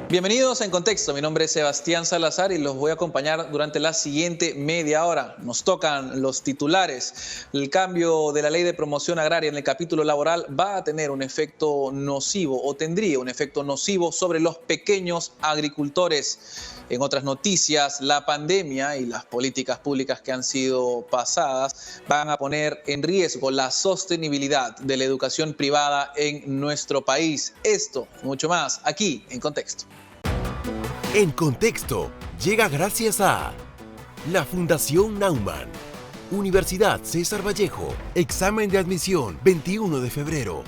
Bienvenidos a En Contexto, mi nombre es Sebastián Salazar y los voy a acompañar durante la siguiente media hora. Nos tocan los titulares. El cambio de la ley de promoción agraria en el capítulo laboral va a tener un efecto nocivo o tendría un efecto nocivo sobre los pequeños agricultores. En otras noticias, la pandemia y las políticas públicas que han sido pasadas van a poner en riesgo la sostenibilidad de la educación privada en nuestro país. Esto y mucho más aquí en Contexto. En Contexto llega gracias a la Fundación Naumann, Universidad César Vallejo, examen de admisión 21 de febrero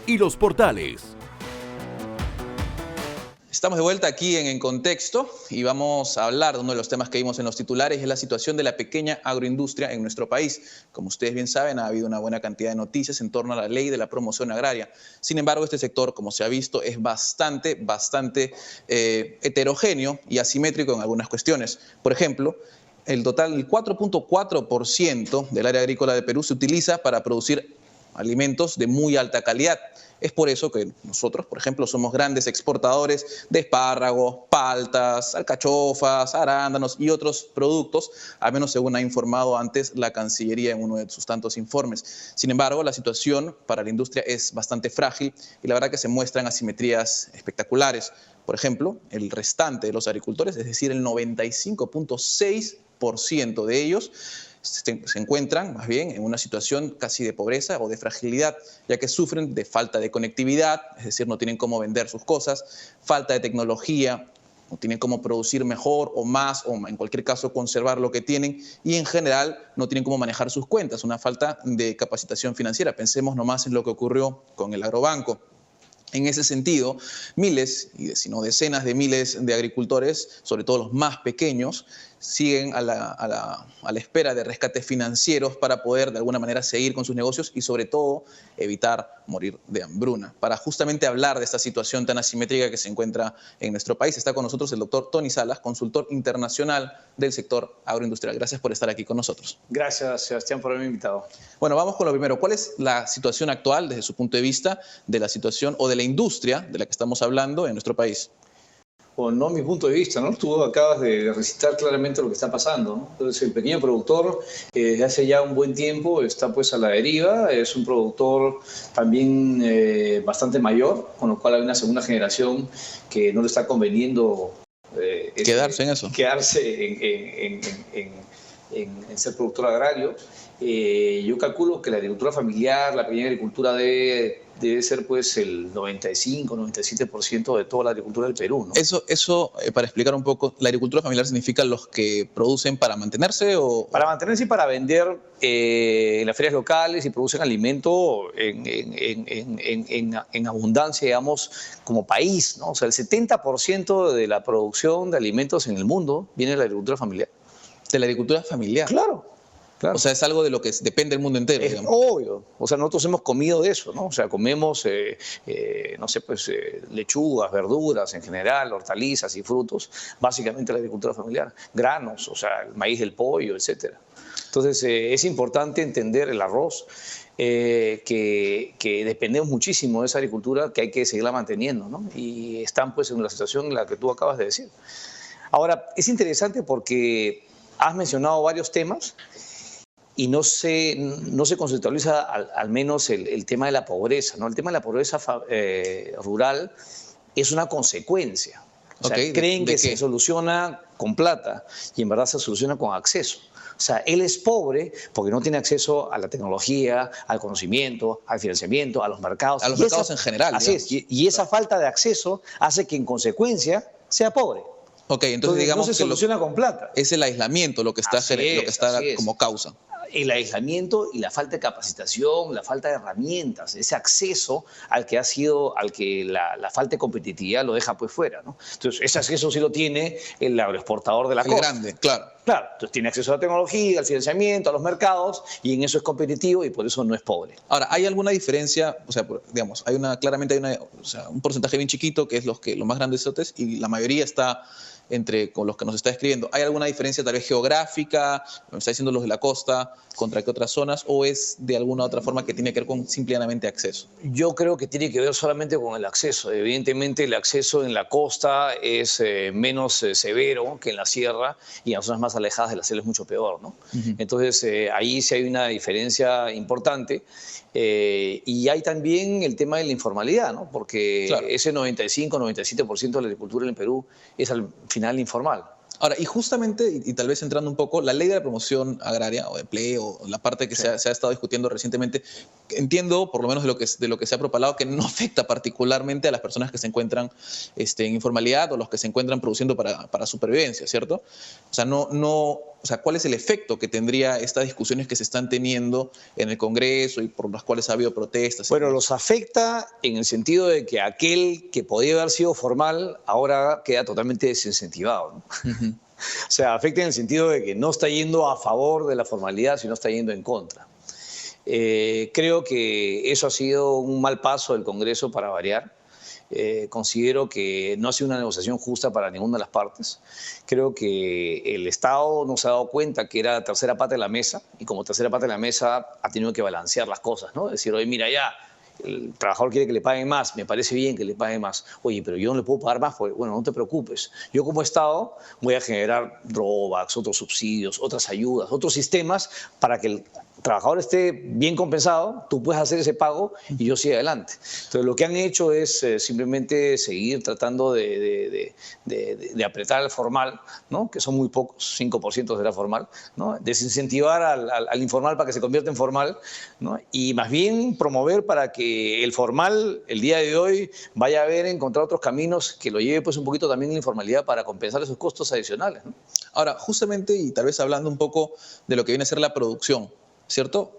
y los portales. Estamos de vuelta aquí en Contexto y vamos a hablar de uno de los temas que vimos en los titulares, es la situación de la pequeña agroindustria en nuestro país. Como ustedes bien saben, ha habido una buena cantidad de noticias en torno a la ley de la promoción agraria. Sin embargo, este sector, como se ha visto, es bastante heterogéneo y asimétrico en algunas cuestiones. Por ejemplo, el 4.4% del área agrícola de Perú se utiliza para producir alimentos de muy alta calidad. Es por eso que nosotros, por ejemplo, somos grandes exportadores de espárragos, paltas, alcachofas, arándanos y otros productos, al menos según ha informado antes la Cancillería en uno de sus tantos informes. Sin embargo, la situación para la industria es bastante frágil y la verdad que se muestran asimetrías espectaculares. Por ejemplo, el restante de los agricultores, es decir, el 95.6% de ellos, se encuentran más bien en una situación casi de pobreza o de fragilidad, ya que sufren de falta de conectividad, es decir, no tienen cómo vender sus cosas, falta de tecnología, no tienen cómo producir mejor o más, o en cualquier caso conservar lo que tienen, y en general no tienen cómo manejar sus cuentas, una falta de capacitación financiera. Pensemos nomás en lo que ocurrió con el agrobanco. En ese sentido, miles, y si no decenas de miles de agricultores, sobre todo los más pequeños, siguen a la espera de rescates financieros para poder de alguna manera seguir con sus negocios y sobre todo evitar morir de hambruna. Para justamente hablar de esta situación tan asimétrica que se encuentra en nuestro país, está con nosotros el doctor Tony Salas, consultor internacional del sector agroindustrial. Gracias por estar aquí con nosotros. Gracias, Sebastián, por haberme invitado. Bueno, vamos con lo primero. ¿Cuál es la situación actual desde su punto de vista de la situación o de la industria de la que estamos hablando en nuestro país? Bueno, no mi punto de vista, ¿no? Tú acabas de recitar claramente lo que está pasando, ¿no? Entonces, el pequeño productor, desde hace ya un buen tiempo, está pues a la deriva. Es un productor también bastante mayor, con lo cual hay una segunda generación que no le está conveniendo quedarse en eso. Quedarse en ser productor agrario. Yo calculo que la agricultura familiar, la pequeña agricultura debe ser pues el 95-97% de toda la agricultura del Perú, ¿no? Eso para explicar un poco, ¿la agricultura familiar significa los que producen para mantenerse o...? Para mantenerse y para vender en las ferias locales y producen alimento en abundancia, digamos, como país, ¿no? O sea, el 70% de la producción de alimentos en el mundo viene de la agricultura familiar. ¿De la agricultura familiar? Claro. Claro. O sea, es algo de lo que depende el mundo entero. Es digamos. obvio. O sea, nosotros hemos comido de eso, ¿no? O sea, comemos, no sé, pues lechugas, verduras en general, hortalizas y frutos, básicamente la agricultura familiar. Granos, o sea, el maíz del pollo, etcétera. Entonces, es importante entender el arroz, que dependemos muchísimo de esa agricultura, que hay que seguirla manteniendo, ¿no? Y están, pues, en la situación en la que tú acabas de decir. Ahora, es interesante porque has mencionado varios temas y no se conceptualiza al menos el tema de la pobreza, ¿no? El tema de la pobreza rural es una consecuencia. O sea, creen que se soluciona con plata y en verdad se soluciona con acceso. O sea, él es pobre porque no tiene acceso a la tecnología, al conocimiento, al financiamiento, a los mercados. A los mercados en general. Así es. Y esa falta de acceso hace que en consecuencia sea pobre. Ok, entonces digamos no se soluciona con plata. Es el aislamiento lo que está como causa. El aislamiento y la falta de capacitación, la falta de herramientas, ese acceso al que la falta de competitividad lo deja pues fuera, ¿no? Entonces, ese acceso sí lo tiene el agroexportador de la costa. El grande, claro. Claro, entonces tiene acceso a la tecnología, al financiamiento, a los mercados, y en eso es competitivo y por eso no es pobre. Ahora, ¿hay alguna diferencia? O sea, digamos, claramente hay un porcentaje bien chiquito que es los más grandes y la mayoría está con los que nos está escribiendo. ¿Hay alguna diferencia tal vez geográfica? Me está diciendo los de la costa, contra qué otras zonas, o es de alguna otra forma que tiene que ver con simplemente acceso? Yo creo que tiene que ver solamente con el acceso. Evidentemente el acceso en la costa es menos severo que en la sierra, y en las zonas más alejadas de la selva es mucho peor, ¿no? Entonces ahí sí hay una diferencia importante. Y hay también el tema de la informalidad, ¿no? Porque claro, ese 95-97% de la agricultura en el Perú es al final informal. Ahora, y justamente, y tal vez entrando un poco, la ley de la promoción agraria o de empleo, la parte que sí se ha estado discutiendo recientemente, entiendo, por lo menos de lo que se ha propalado, que no afecta particularmente a las personas que se encuentran en informalidad o los que se encuentran produciendo para supervivencia, ¿cierto? O sea, o sea, ¿cuál es el efecto que tendría estas discusiones que se están teniendo en el Congreso y por las cuales ha habido protestas? Bueno, los afecta en el sentido de que aquel que podía haber sido formal ahora queda totalmente desincentivado, ¿no? O sea, afecta en el sentido de que no está yendo a favor de la formalidad, sino está yendo en contra. Creo que eso ha sido un mal paso del Congreso para variar. Considero que no ha sido una negociación justa para ninguna de las partes. Creo que el Estado no se ha dado cuenta que era la tercera pata de la mesa, y como tercera pata de la mesa ha tenido que balancear las cosas, ¿no? Decir, oye, mira, ya, el trabajador quiere que le paguen más, me parece bien que le paguen más. Oye, pero yo no le puedo pagar más, porque, bueno, no te preocupes. Yo como Estado voy a generar drawbacks, otros subsidios, otras ayudas, otros sistemas para que el trabajador esté bien compensado, tú puedes hacer ese pago y yo sigo adelante. Entonces, lo que han hecho es simplemente seguir tratando de apretar al formal, ¿no? Que son muy pocos, 5% de la formal, ¿no? Desincentivar al informal para que se convierta en formal, ¿no? Y más bien promover para que el formal, el día de hoy, vaya a encontrar otros caminos que lo lleve pues un poquito también a la informalidad para compensar esos costos adicionales, ¿no? Ahora, justamente, y tal vez hablando un poco de lo que viene a ser la producción, ¿cierto?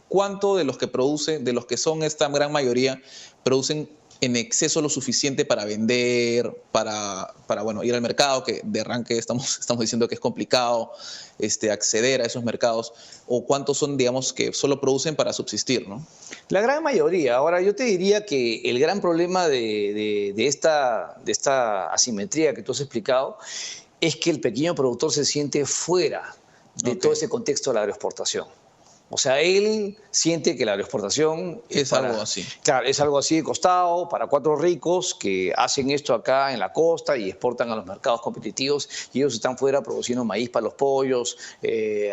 ¿Cuánto de los que producen, de los que son esta gran mayoría, producen en exceso lo suficiente para vender, para bueno, ir al mercado, que de arranque estamos diciendo que es complicado acceder a esos mercados, o cuántos son, digamos, que solo producen para subsistir, ¿no? La gran mayoría. Ahora, yo te diría que el gran problema de esta asimetría que tú has explicado es que el pequeño productor se siente fuera de todo ese contexto de la agroexportación. O sea, él siente que la agroexportación es algo así. Claro, es algo así de costado para cuatro ricos que hacen esto acá en la costa y exportan a los mercados competitivos, y ellos están fuera produciendo maíz para los pollos,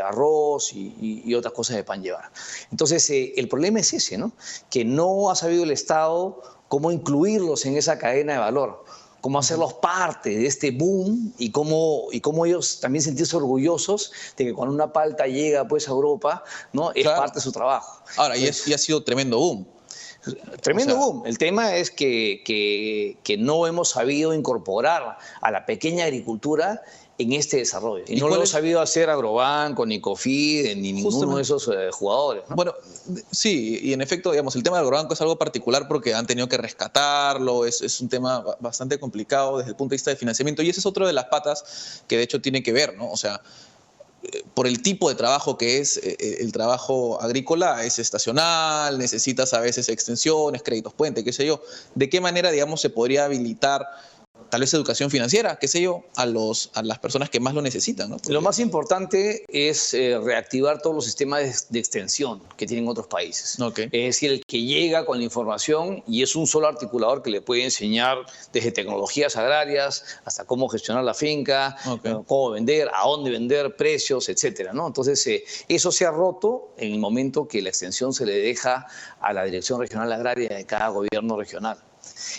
arroz y otras cosas de pan llevar. Entonces, el problema es ese, ¿no? Que no ha sabido el Estado cómo incluirlos en esa cadena de valor, cómo hacerlos parte de este boom y cómo ellos también sentirse orgullosos de que cuando una palta llega pues a Europa, ¿no? Es parte de su trabajo. Ahora, y ha sido tremendo boom. Tremendo boom. El tema es que no hemos sabido incorporar a la pequeña agricultura en este desarrollo. Y no lo ha sabido hacer Agrobanco, ni Cofid, ni ninguno de esos jugadores, ¿no? Bueno, sí, y en efecto, digamos, el tema del Agrobanco es algo particular porque han tenido que rescatarlo, es un tema bastante complicado desde el punto de vista de financiamiento, y esa es otra de las patas que de hecho tiene que ver, ¿no? O sea, por el tipo de trabajo que es el trabajo agrícola, es estacional, necesitas a veces extensiones, créditos puente, qué sé yo. ¿De qué manera, digamos, se podría habilitar tal vez educación financiera, qué sé yo, a las personas que más lo necesitan, ¿no? Lo más importante es reactivar todos los sistemas de extensión que tienen otros países. Okay. Es decir, el que llega con la información y es un solo articulador que le puede enseñar desde tecnologías agrarias hasta cómo gestionar la finca, cómo vender, a dónde vender, precios, etcétera, ¿no? Entonces, eso se ha roto en el momento que la extensión se le deja a la Dirección Regional Agraria de cada gobierno regional.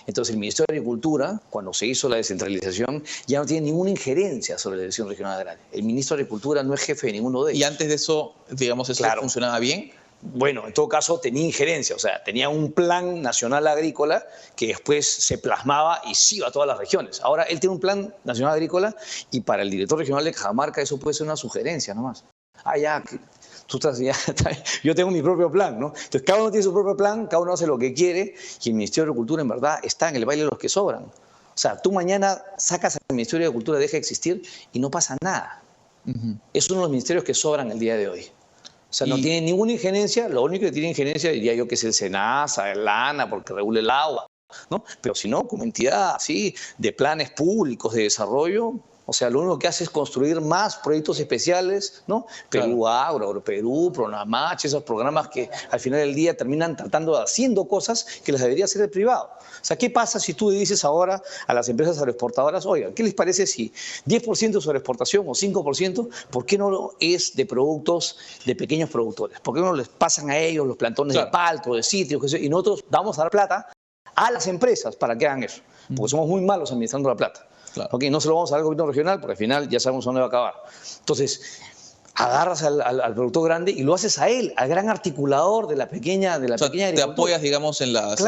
Entonces, el Ministerio de Agricultura, cuando se hizo la descentralización, ya no tiene ninguna injerencia sobre la Dirección Regional Agraria. El Ministro de Agricultura no es jefe de ninguno de ellos. ¿Y antes de eso, digamos, eso funcionaba bien? Bueno, en todo caso tenía injerencia, o sea, tenía un plan nacional agrícola que después se plasmaba y sí iba a todas las regiones. Ahora él tiene un plan nacional agrícola y para el director regional de Cajamarca eso puede ser una sugerencia nomás. Yo tengo mi propio plan, ¿no? Entonces cada uno tiene su propio plan, cada uno hace lo que quiere y el Ministerio de Agricultura en verdad está en el baile de los que sobran. O sea, tú mañana sacas al Ministerio de Agricultura, deja de existir y no pasa nada. Es uno de los ministerios que sobran el día de hoy. O sea, no tiene ninguna injerencia, lo único que tiene injerencia diría yo que es el SENASA, el ANA, porque regula el agua, ¿no? Pero si no, como entidad así de planes públicos de desarrollo, o sea, lo único que hace es construir más proyectos especiales, ¿no? Perú Agro, Agroperú, Pronamach, esos programas que al final del día terminan haciendo cosas que les debería hacer el privado. O sea, ¿qué pasa si tú dices ahora a las empresas agroexportadoras, oigan, ¿qué les parece si 10% sobre exportación o 5%, ¿por qué no es de productos de pequeños productores? ¿Por qué no les pasan a ellos los plantones de palto, de sitios, y nosotros vamos a dar plata a las empresas para que hagan eso? Porque somos muy malos administrando la plata. Claro. Okay, no se lo vamos a dar al gobierno regional porque al final ya sabemos dónde va a acabar. Entonces, agarras al productor grande y lo haces a él, al gran articulador de la pequeña agricultura. Te apoyas, digamos, en las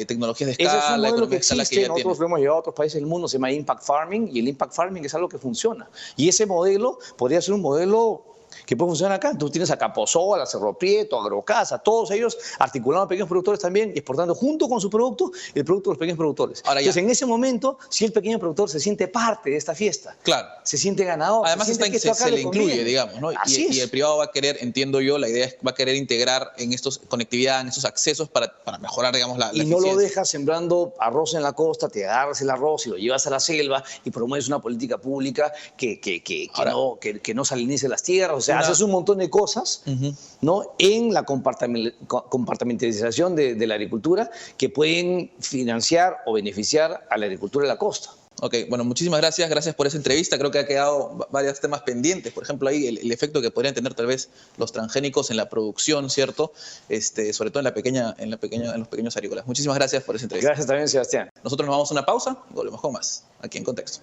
tecnologías de escala, ese es un modelo que existe, que nosotros lo hemos llevado a otros países del mundo, se llama Impact Farming, y el Impact Farming es algo que funciona. Y ese modelo podría ser un modelo que puede funcionar acá. Tú tienes a Caposola, a Cerro Prieto, a Agrocasa, todos ellos articulando a pequeños productores también y exportando junto con su producto el producto de los pequeños productores. Entonces, en ese momento, si el pequeño productor se siente parte de esta fiesta, se siente ganador, además se le incluye, digamos, ¿no? Y el privado va a querer, entiendo yo, la idea es va a querer integrar en estos conectividad, en estos accesos para mejorar, digamos, la y no lo dejas sembrando arroz en la costa, te agarras el arroz y lo llevas a la selva y promueves una política pública que no salinice las tierras. O sea, haces un montón de cosas, ¿no? En la compartimentalización de la agricultura que pueden financiar o beneficiar a la agricultura de la costa. Ok, bueno, muchísimas gracias. Gracias por esa entrevista. Creo que ha quedado varios temas pendientes. Por ejemplo, ahí el efecto que podrían tener tal vez los transgénicos en la producción, ¿cierto? Sobre todo en los pequeños agrícolas. Muchísimas gracias por esa entrevista. Gracias también, Sebastián. Nosotros nos vamos a una pausa y volvemos con más aquí en Contexto.